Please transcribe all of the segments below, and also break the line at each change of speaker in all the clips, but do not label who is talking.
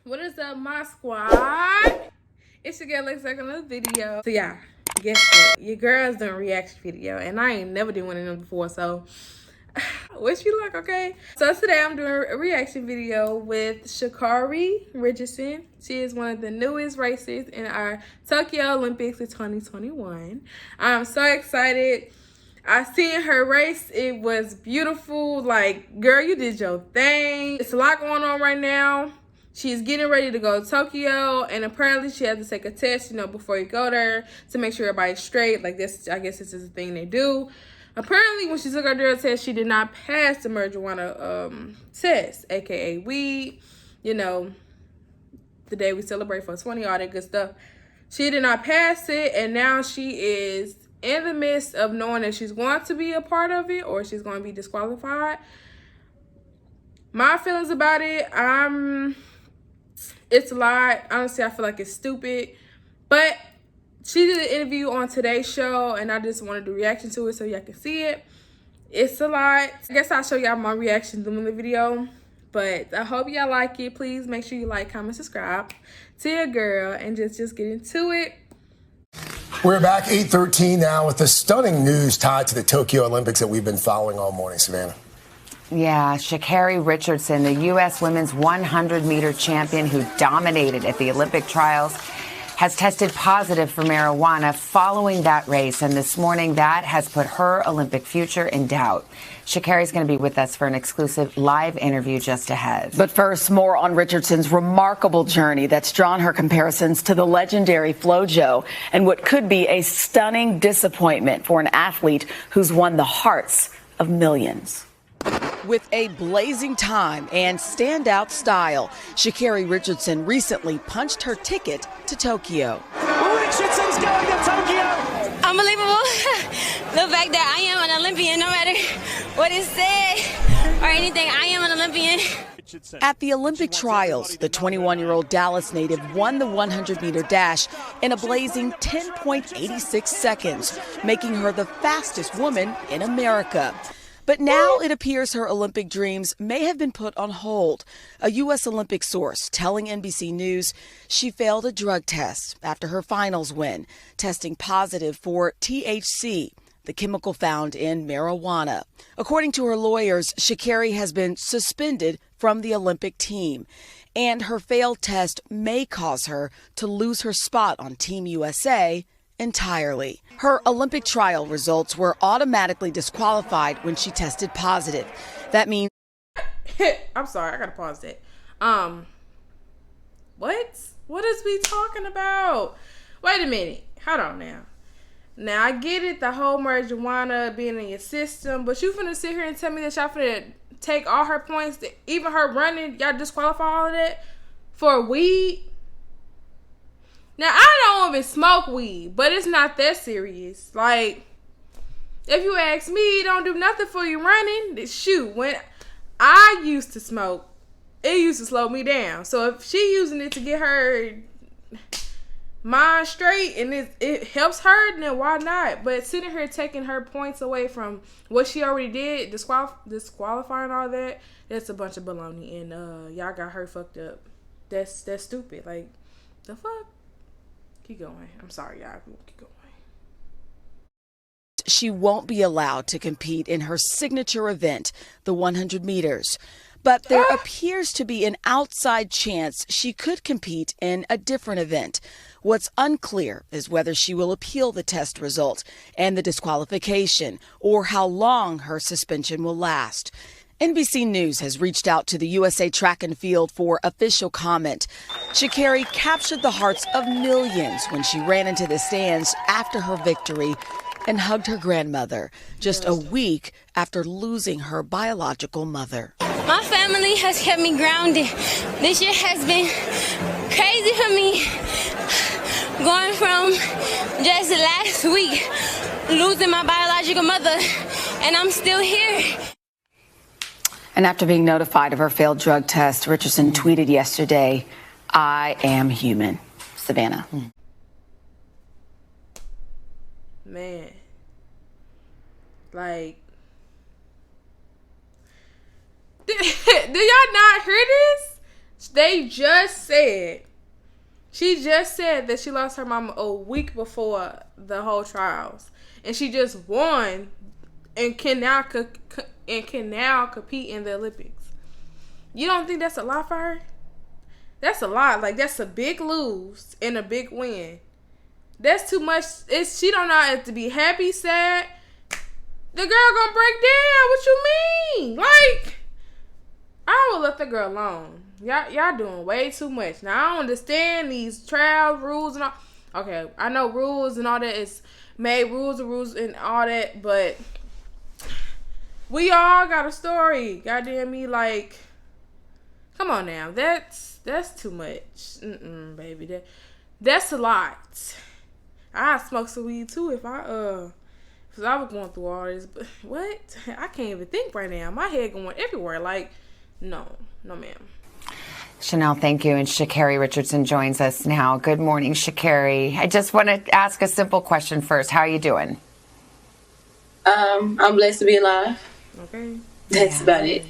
What is up, my squad? It's your girl, let's take another video. So yeah, guess what? Your girl's doing a reaction video, and I ain't never did one of them before, so wish you luck, okay? So today I'm doing a reaction video with Sha'Carri Richardson. She is one of the newest racers in our Tokyo Olympics of 2021. I'm so excited. I seen her race. It was beautiful. Like, girl, you did your thing. It's a lot going on right now. She's getting ready to go to Tokyo, and apparently she has to take a test, before you go there to make sure everybody's straight. Like this, I guess this is a thing they do. Apparently, when she took her drug test, she did not pass the marijuana test, aka weed. The day we celebrate 420, all that good stuff. She did not pass it, and now she is in the midst of knowing that she's going to be a part of it or she's going to be disqualified. My feelings about it, it's a lot. Honestly, I feel like it's stupid. But she did an interview on today's show, and I just wanted to reaction to it so y'all can see it. It's a lot. I guess I'll show y'all my reaction during the video. But I hope y'all like it. Please make sure you like, comment, subscribe to your girl, and just get into it.
We're back 8:13 now with the stunning news tied to the Tokyo Olympics that we've been following all morning, Savannah.
Yeah, Sha'Carri Richardson, the U.S. women's 100-meter champion who dominated at the Olympic trials, has tested positive for marijuana following that race. And this morning, that has put her Olympic future in doubt. Sha'Carri's going to be with us for an exclusive live interview just ahead.
But first, more on Richardson's remarkable journey that's drawn her comparisons to the legendary FloJo and what could be a stunning disappointment for an athlete who's won the hearts of millions. With a blazing time and standout style, Sha'Carri Richardson recently punched her ticket to Tokyo.
Richardson's going to Tokyo!
Unbelievable. The fact that I am an Olympian, no matter what is said or anything, I am an Olympian.
At the Olympic trials, the 21-year-old Dallas native won the 100-meter dash in a blazing 10.86 seconds, making her the fastest woman in America. But now it appears her Olympic dreams may have been put on hold. A U.S. Olympic source telling NBC News she failed a drug test after her finals win, testing positive for THC, the chemical found in marijuana. According to her lawyers, Sha'Carri has been suspended from the Olympic team, and her failed test may cause her to lose her spot on Team USA entirely. Her Olympic trial results were automatically disqualified when she tested positive. That means
I'm sorry, I gotta pause that. What is we talking about? Wait a minute. Hold on now. Now I get it, the whole marijuana being in your system, but you finna sit here and tell me that y'all finna take all her points, even her running, y'all disqualify all of that for weed? Now, I don't even smoke weed, but it's not that serious. Like, if you ask me, it don't do nothing for you running. Shoot, when I used to smoke, it used to slow me down. So if she using it to get her mind straight and it helps her, then why not? But sitting here taking her points away from what she already did, disqualifying all that, that's a bunch of baloney. And y'all got her fucked up. That's stupid. Like, the fuck? Keep going. I'm sorry, y'all. Keep going.
she won't be allowed to compete in her signature event, the 100 meters. But there appears to be an outside chance she could compete in a different event. What's unclear is whether she will appeal the test result and the disqualification, or how long her suspension will last. NBC News has reached out to the USA Track and Field for official comment. Sha'Carri captured the hearts of millions when she ran into the stands after her victory and hugged her grandmother just a week after losing her biological mother.
My family has kept me grounded. This year has been crazy for me. Going from just last week, losing my biological mother, and I'm still here.
And after being notified of her failed drug test, Richardson tweeted yesterday, "I am human." Savannah.
Man. Like, do y'all not hear this? They just said, she just said that she lost her mama a week before the whole trials, and she just won, and can now compete in the Olympics. You don't think that's a lot for her? That's a lot. Like, that's a big lose and a big win. That's too much. She don't know if to be happy, sad. The girl gonna break down. What you mean? Like, I would let the girl alone. Y'all doing way too much. Now, I don't understand these trial rules and all. Okay, I know rules and all that is made rules and all that, but we all got a story. Goddamn me, like, come on now. That's too much. Baby. That's a lot. I'd smoke some weed too if I was going through all this. But what? I can't even think right now. My head going everywhere. Like, no, ma'am.
Chanel, thank you. And Sha'Carri Richardson joins us now. Good morning, Sha'Carri. I just want to ask a simple question first. How are you doing?
I'm blessed to be alive.
Okay.
That's about it.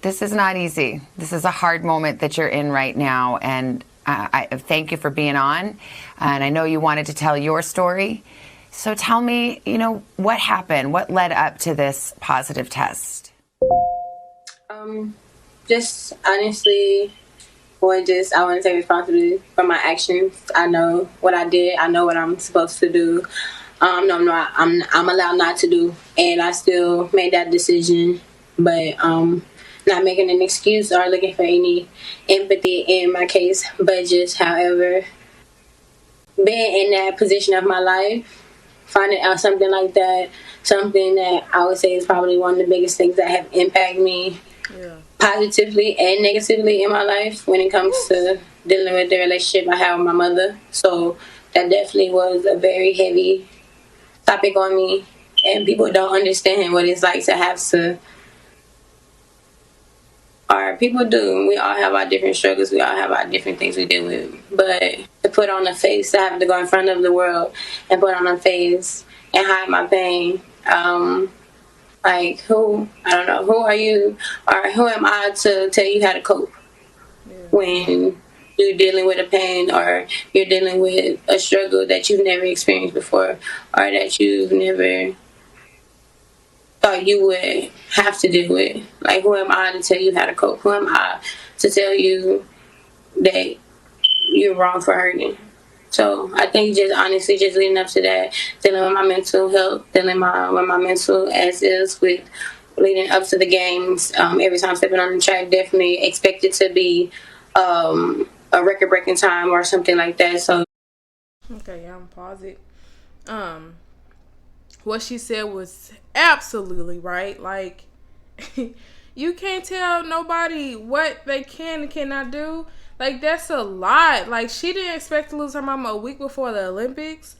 This is not easy. This is a hard moment that you're in right now. And I thank you for being on. And I know you wanted to tell your story. So tell me, what happened? What led up to this positive test?
Just honestly, I want to take responsibility for my actions. I know what I did. I know what I'm supposed to do. I'm allowed not to do, and I still made that decision. But not making an excuse or looking for any empathy in my case, but just, however, being in that position of my life, finding out something like that, something that I would say is probably one of the biggest things that have impacted me positively and negatively in my life when it comes to dealing with the relationship I have with my mother. So that definitely was a very heavy topic on me, and people don't understand what it's like to have to, or people do. We all have our different struggles. We all have our different things we deal with. But to put on a face, to have to go in front of the world and put on a face and hide my pain, like, who are you, or who am I to tell you how to cope when you're dealing with a pain or you're dealing with a struggle that you've never experienced before, or that you've never thought you would have to deal with. Like, who am I to tell you how to cope? Who am I to tell you that you're wrong for hurting? So I think just honestly, just leading up to that, dealing with my mental health, dealing with my mental as is with leading up to the games, every time stepping on the track, definitely expected to be a record-breaking time or something like that. So
okay, I'm pause it. What she said was absolutely right. Like, you can't tell nobody what they can and cannot do. Like, that's a lot. Like, she didn't expect to lose her mama a week before the Olympics.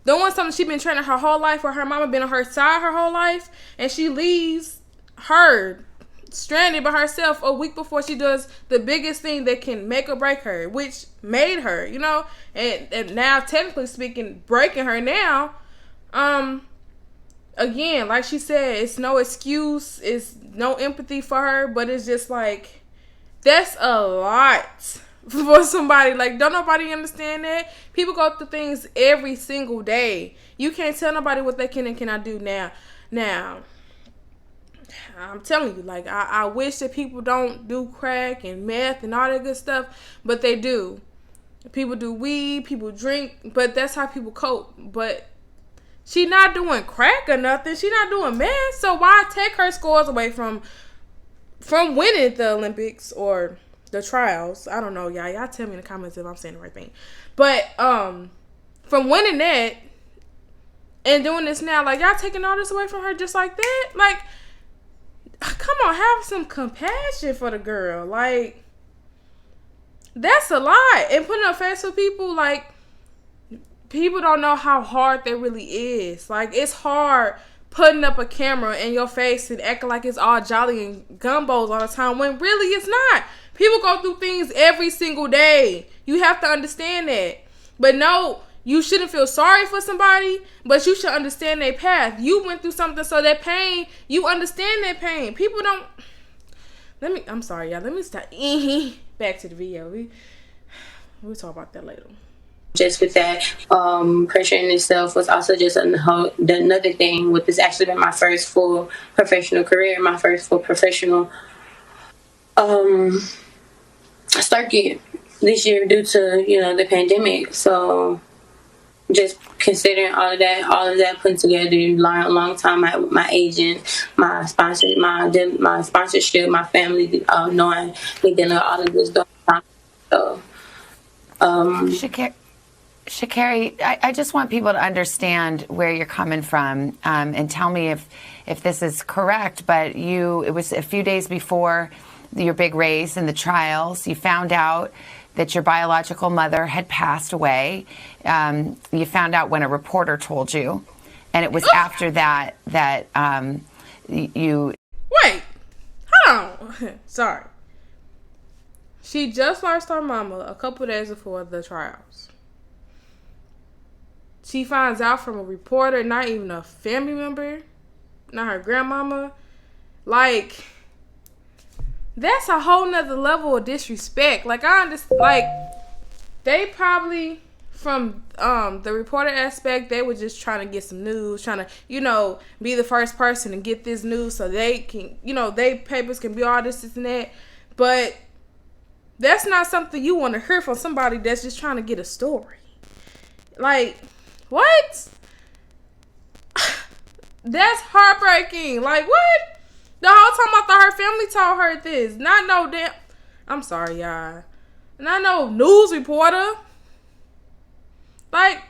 Doing something she been training her whole life, or her mama been on her side her whole life, and she leaves her stranded by herself a week before she does the biggest thing that can make or break her, which made her, and now technically speaking, breaking her now. Again, like she said, it's no excuse, it's no empathy for her, but it's just like, that's a lot for somebody. Like, don't nobody understand that? People go through things every single day. You can't tell nobody what they can and cannot do now. Now, I'm telling you, like, I wish that people don't do crack and meth and all that good stuff, but they do. People do weed, people drink, but that's how people cope. But she not doing crack or nothing. She not doing meth. So why take her scores away from winning the Olympics or the trials? I don't know, y'all. Y'all tell me in the comments if I'm saying the right thing. But from winning that and doing this now, like, y'all taking all this away from her just like that? Like, come on, have some compassion for the girl. Like, that's a lot. And putting a face for people, like, people don't know how hard that really is. Like, it's hard putting up a camera in your face and acting like it's all jolly and gumbos all the time when really it's not. People go through things every single day. You have to understand that. But no, you shouldn't feel sorry for somebody, but you should understand their path. You went through something, so that pain, you understand that pain. People don't, I'm sorry, y'all. Let me stop. Back to the video. We'll talk about that later.
Just with that, pressure in itself was also just another thing. With this actually been my first full professional career, my first full professional circuit this year due to the pandemic. So just considering all of that put together, long time, my agent, my sponsor, my sponsorship, my family, knowing we dealing with all of this during time. So,
Sha'Carri, I just want people to understand where you're coming from, and tell me if this is correct. But it was a few days before your big race in the trials, you found out that your biological mother had passed away. You found out when a reporter told you, and it was after that you...
Wait, hold on. Sorry. She just lost her mama a couple days before the trials. She finds out from a reporter, not even a family member, not her grandmama. Like, that's a whole nother level of disrespect. Like, I understand. Like, they probably, from the reporter aspect, they were just trying to get some news, trying to, be the first person to get this news so they can, they papers can be all this and that. But that's not something you want to hear from somebody that's just trying to get a story. Like, what? That's heartbreaking. Like, what? The whole time I thought her family told her this. Not no damn... I'm sorry, y'all. Not no news reporter. Like,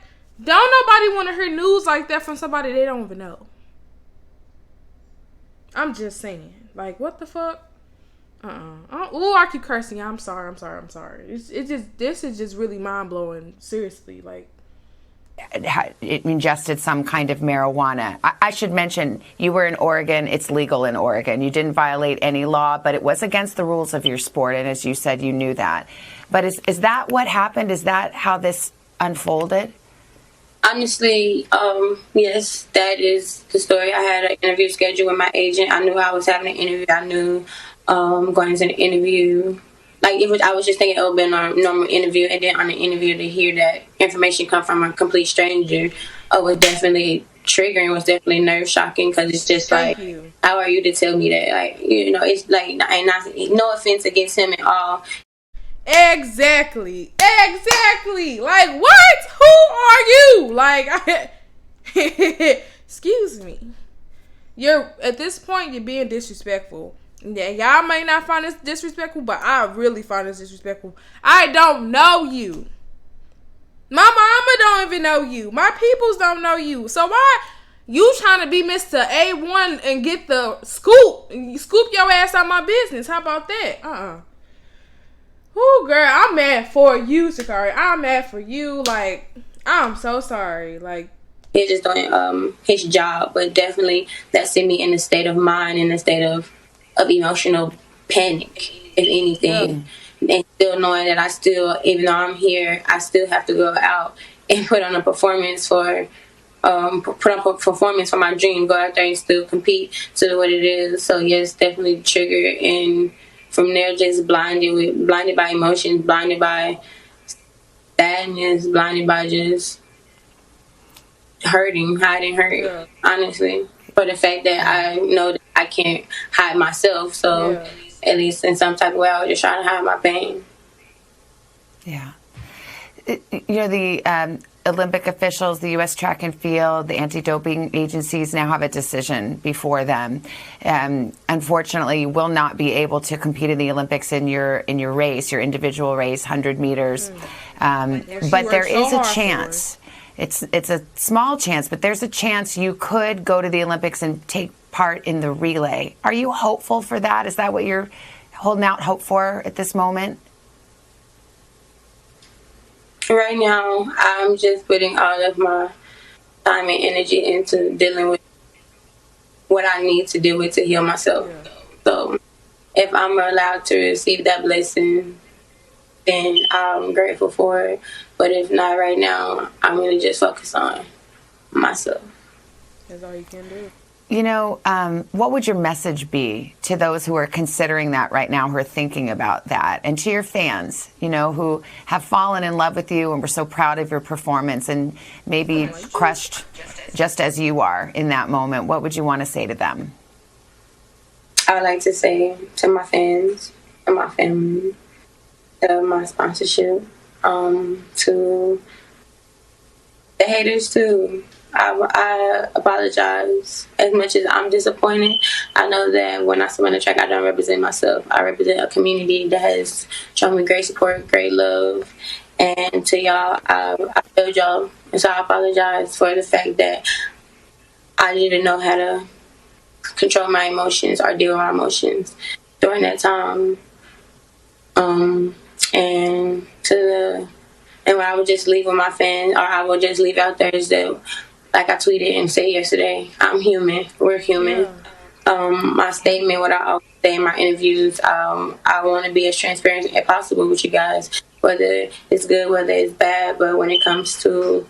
don't nobody want to hear news like that from somebody they don't even know. I'm just saying. Like, what the fuck? Ooh, I keep cursing. I'm sorry. This is just really mind-blowing. Seriously, like...
It ingested some kind of marijuana. I should mention, you were in Oregon. It's legal in Oregon. You didn't violate any law, but it was against the rules of your sport. And as you said, you knew that. But is that what happened? Is that how this unfolded?
Honestly, yes, that is the story. I had an interview scheduled with my agent. I knew I was having an interview. I knew going into the interview. Like, I was just thinking it would be a normal interview, and then on the interview to hear that information come from a complete stranger was definitely triggering, was definitely nerve-shocking, because it's just like, how are you to tell me that? Like, it's like, and no offense against him at all.
Exactly. Like, what? Who are you? Like, excuse me. At this point, you're being disrespectful. Yeah, y'all may not find this disrespectful, but I really find this disrespectful. I don't know you. My mama don't even know you. My peoples don't know you. So why you trying to be Mr. A1 and get the scoop? Scoop your ass out my business. How about that? Ooh, girl, I'm mad for you, Sha'Carri. I'm mad for you. Like, I'm so sorry. Like,
he's just doing his job, but definitely that sent me in a state of mind, in a state of emotional panic, if anything. And still knowing that even though I'm here, I still have to go out and put on a performance for my dream, go out there and still compete to what it is. So yes, definitely triggered, and from there just blinded by emotions, blinded by sadness, blinded by just hiding hurt, honestly. For the fact that I know that I can't hide myself, so at least in some type of way, I was just trying to hide my pain.
Yeah. The Olympic officials, the U.S. track and field, the anti-doping agencies now have a decision before them. Unfortunately, you will not be able to compete in the Olympics in your race, your individual race, 100 meters. But there is a chance. It's a small chance, but there's a chance you could go to the Olympics and take part in the relay. Are you hopeful for that? Is that what you're holding out hope for at this moment?
Right now, I'm just putting all of my time and energy into dealing with what I need to deal with to heal myself. So if I'm allowed to receive that blessing, then I'm grateful for it. But if not right now, I'm going to just focus on myself.
That's all you can do.
You know, what would your message be to those who are considering that right now, who are thinking about that, and to your fans, you know, who have fallen in love with you and were so proud of your performance and maybe crushed just as you are in that moment? What would you want to say to them?
I would like to say to my fans, to my family, to my sponsorship, to the haters too. I apologize as much as I'm disappointed. I know that when I swim on the track, I don't represent myself. I represent a community that has shown me great support, great love. And to y'all, I failed y'all. And so I apologize for the fact that I didn't know how to control my emotions or deal with my emotions during that time. And when I would just leave with my fans, or I would just leave out there, is that, like I tweeted and said yesterday, I'm human. We're human. My statement, what I always say in my interviews, I want to be as transparent as possible with you guys, whether it's good, whether it's bad. But when it comes to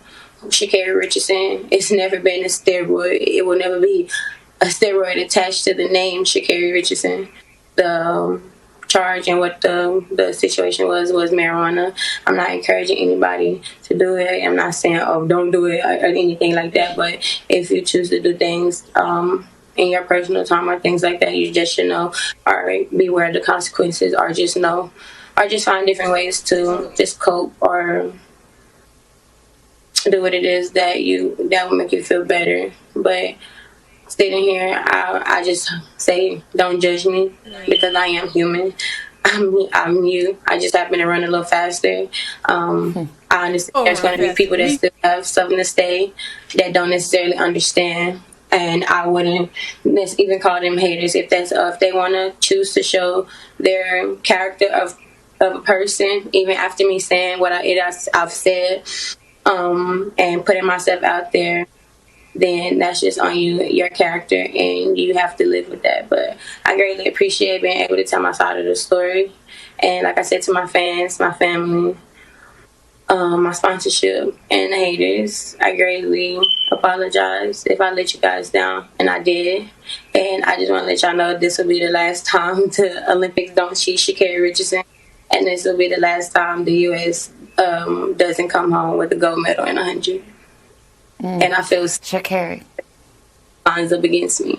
Sha'Carri Richardson, it's never been a steroid. It will never be a steroid attached to the name Sha'Carri Richardson. The charge and what the situation was marijuana. I'm not encouraging anybody to do it. I'm not saying, oh, don't do it or anything like that. But if you choose to do things in your personal time or things like that, you just should know or be aware of the consequences, or just know, or just find different ways to just cope or do what it is that will make you feel better. But sitting here, I just say, don't judge me, because I am human. I'm you. I just happen to run a little faster. I understand there's going to be people that still have something to say that don't necessarily understand, and I wouldn't even call them haters if they want to choose to show their character of a person, even after me saying what I've said, and putting myself out there. Then that's just on you, your character, and you have to live with that. But I greatly appreciate being able to tell my side of the story. And like I said, to my fans, my family, my sponsorship, and the haters, I greatly apologize if I let you guys down, and I did. And I just want to let y'all know this will be the last time the Olympics don't cheat Sha'Carri Richardson, and this will be the last time the U.S. Doesn't come home with a gold medal in 100. And I feel
Sha'Carri
lines up against me.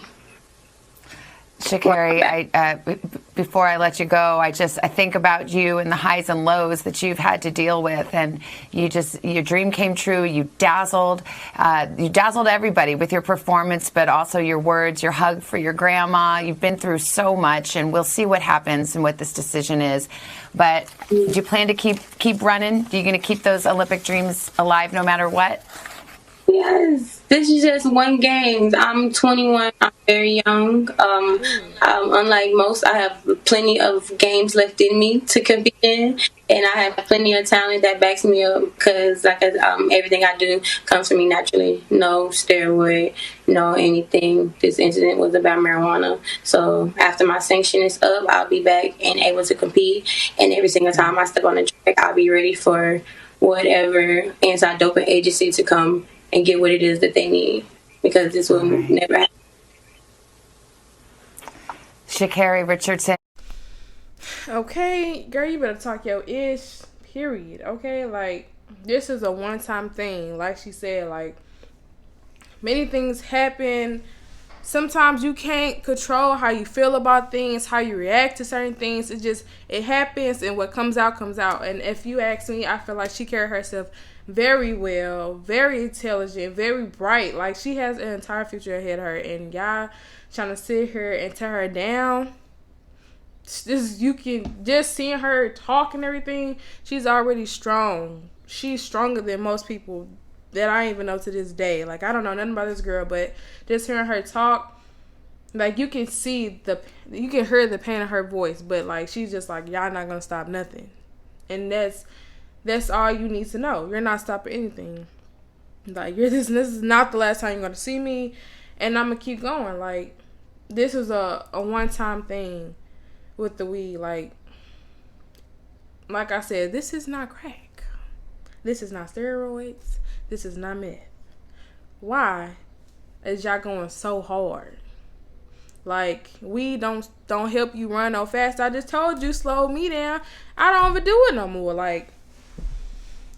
Sha'Carri, before I let you go, I think about you and the highs and lows that you've had to deal with, and your dream came true. You dazzled everybody with your performance, but also your words, your hug for your grandma. You've been through so much, and we'll see what happens and what this decision is. But do you plan to keep running? Are you going to keep those Olympic dreams alive no matter what?
Yes, this is just one game. I'm 21. I'm very young. Unlike most, I have plenty of games left in me to compete in, and I have plenty of talent that backs me up. Because everything I do comes from me naturally. No steroid, no anything. This incident was about marijuana. So after my sanction is up, I'll be back and able to compete. And every single time I step on the track, I'll be ready for whatever anti-doping agency to come and get what it is that they need, because this will never happen.
Sha'Carri Richardson.
Okay, girl, you better talk your ish, period. Okay, like, this is a one-time thing. Like she said, like, many things happen. Sometimes you can't control how you feel about things, how you react to certain things. It happens, and what comes out, comes out. And if you ask me, I feel like she carried herself very well, very intelligent, very bright. Like, she has an entire future ahead of her, and y'all trying to sit here and tear her down. You can just seeing her talk and everything, she's already strong. She's stronger than most people that I even know to this day. Like, I don't know nothing about this girl, but just hearing her talk, like, you can you can hear the pain in her voice, but like, she's just like, y'all not gonna stop nothing. And that's all you need to know. You're not stopping anything. Like, this is not the last time you're gonna see me, and I'm gonna keep going. Like, this is a one-time thing with the weed. Like I said, this is not crack. This is not steroids. This is not meth. Why? is y'all going so hard. Like, we don't help you run no fast. I just told you, slow me down. I don't even do it no more. Like,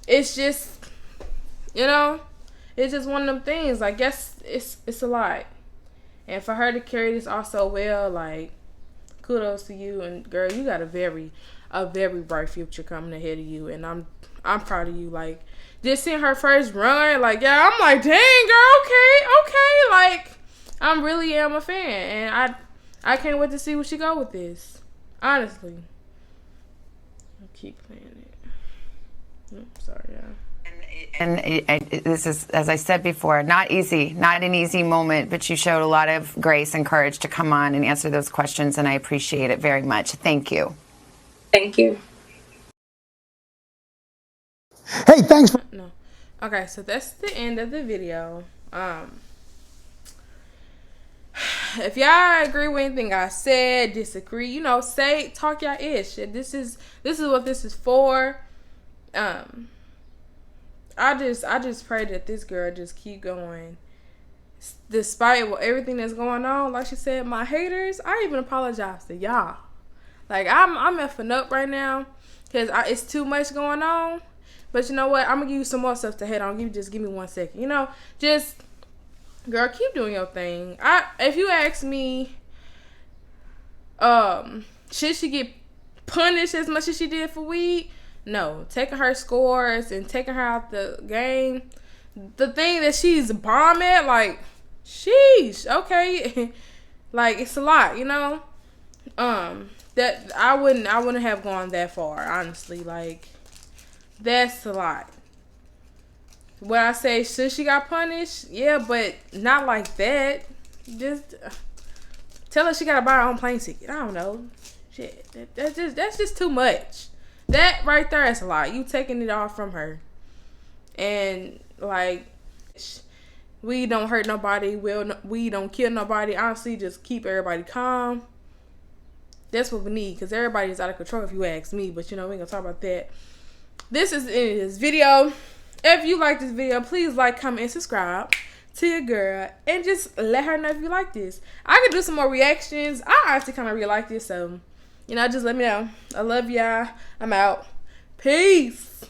it's just, you know, it's just one of them things. Like, yes, it's a lot. And for her to carry this off so well, like, kudos to you. And girl, you got a very bright future coming ahead of you. And I'm proud of you. Like, just seeing her first run, like, yeah, I'm like, dang, girl, okay. Like, I really am a fan, and I can't wait to see where she go with this. Honestly, I'll keep playing it. Sorry, y'all.
And this is, as I said before, not easy, not an easy moment, but you showed a lot of grace and courage to come on and answer those questions, and I appreciate it very much. Thank you.
Thank you.
Hey, thanks for...
No. Okay, so that's the end of the video. If y'all agree with anything I said, disagree, you know, talk y'all ish. This is what this is for. I just pray that this girl just keep going. Despite everything that's going on, like she said, my haters, I even apologize to y'all. Like, I'm effing up right now because it's too much going on. But you know what? I'm gonna give you some more stuff to hit on. Just give me 1 second. You know, just girl, keep doing your thing. If you ask me, should she get punished as much as she did for weed? No. Taking her scores and taking her out the game, the thing that she's bomb at, like, sheesh, okay. Like, it's a lot, you know. That I wouldn't have gone that far, honestly. Like, that's a lot. When I say, should she got punished? Yeah, but not like that. Just tell her she got to buy her own plane ticket. I don't know. Shit, that's just too much. That right there is a lot. You taking it all from her. And, like, we don't hurt nobody. We don't kill nobody. Honestly, just keep everybody calm. That's what we need, because everybody is out of control if you ask me. But, you know, we ain't going to talk about that. This is the end of this video. If you like this video, please like, comment, and subscribe to your girl. And just let her know if you like this. I could do some more reactions. I actually kind of really like this. So, you know, just let me know. I love y'all. I'm out. Peace.